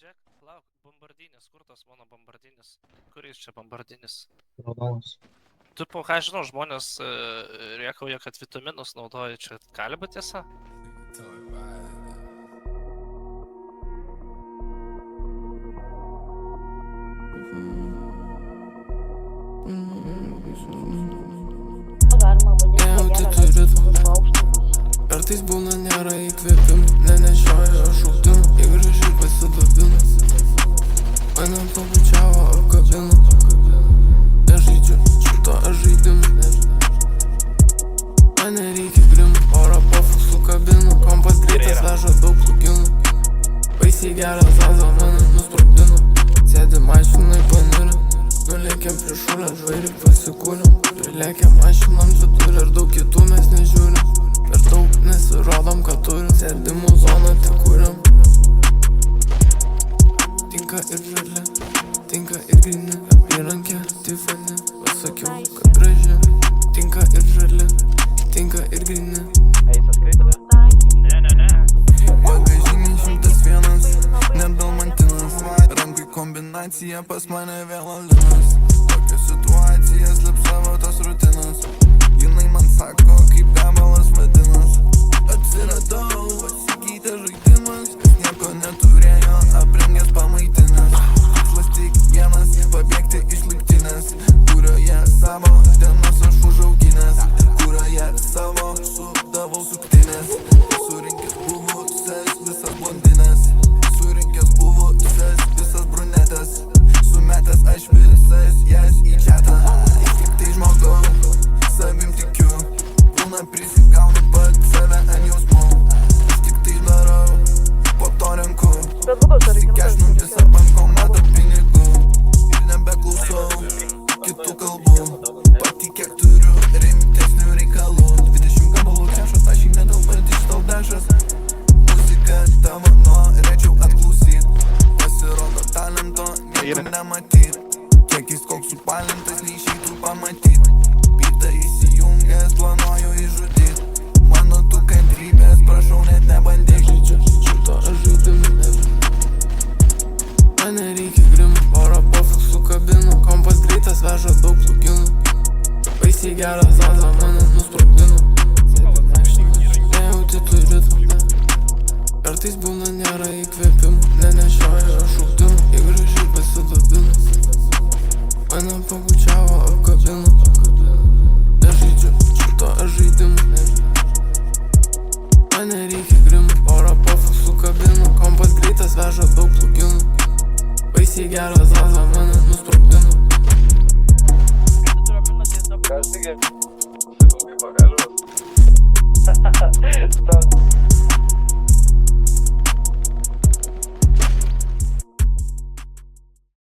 Žiūrėk, lauk, bombardinis, kur tas mano bombardinis? Kuris čia bombardinis? Raudonas. Tu po ką žinau, žmonės riekauja, kad vitaminus naudoja, čia gali būti tiesa? Kartais būna nėra įkvėpimų, nenešioju aš šauktimų, į gražiai pasidabinu. Mane pabučiavo apkabino, nežaidžiu šito aš žaidimu. Man nereikia grimų, oro pofus sukabinu, kompas greitas veža daug pluginų. Baisiai geras zaza mane nusprogdino, sėdi mašinai panirė, nulėkėm prie šulę, žvairį pasikūrėm, prilėkėm mašinam vidur ir daug kitų mes nežiūrim. Per daug nesirodom, kad turim, sėdimų zoną tik kuriam. Tinka ir žali, tinka ir grini, apyrankė Tiffany, pasakiau, kad graži. Tinka ir žali, tinka ir grini. Bagažinė 101, nebelmantinas, rankui kombinacija, pas mane vėl alinas. Tokia situacija, slėp savo tas rutinas. Jinai man sako, kaip demelas vadinas. Atsiradau, pasikeitė žaidimas, kas nieko neturėjo, aprengęs pamaitinęs. Tikslas tik vienas, pabėgti iš laiptinės, kurioje savo dienas aš užauginęs, kurioje savo sudavau suktinės. Surinkęs buvusias visas blondinės, surinkęs buvusias visas brunetės, sumetęs aš visas jas į čatą. Tik tai žmogau, savim tikiu, būna prisigaunu pat save ant jausmų. Tik tai darau, po to renku, pasikešnu visą bankomatą pinigų. Ir nebeklausau kitų kalbų, pati kiek turiu rimtesnių reikalų. 20 gabalų kešas, aš jį nedalbat iš tau dešas. Muzika tavo norėčiau atklausyt, pasirodo talento nieko nematyt. Kiek jis koks supalintas, neišeitų pamatyt. Pyta įsijungęs, planuoju įžudyt. Mano tu kantrybės, prašau net nebandyk. Žaidžiu šito aš žaidimu. Man nereikia grimų, oro pofus sukabinu, kompas greitas veža daug pluginų. Baisiai geras zaza mane nusprogdino, nejauti tu ritmą. Kartais būna nėra įkvėpimų, nenešioju aš šauktimų, į gražiai pasidabinu. Mane pabučiavo apkabino, nežaidžiu šito aš žaidimu. Man nereikia grimų, oro pofus sukabinu, kompas greitas veža daug pluginų. Baisiai geras zaza mane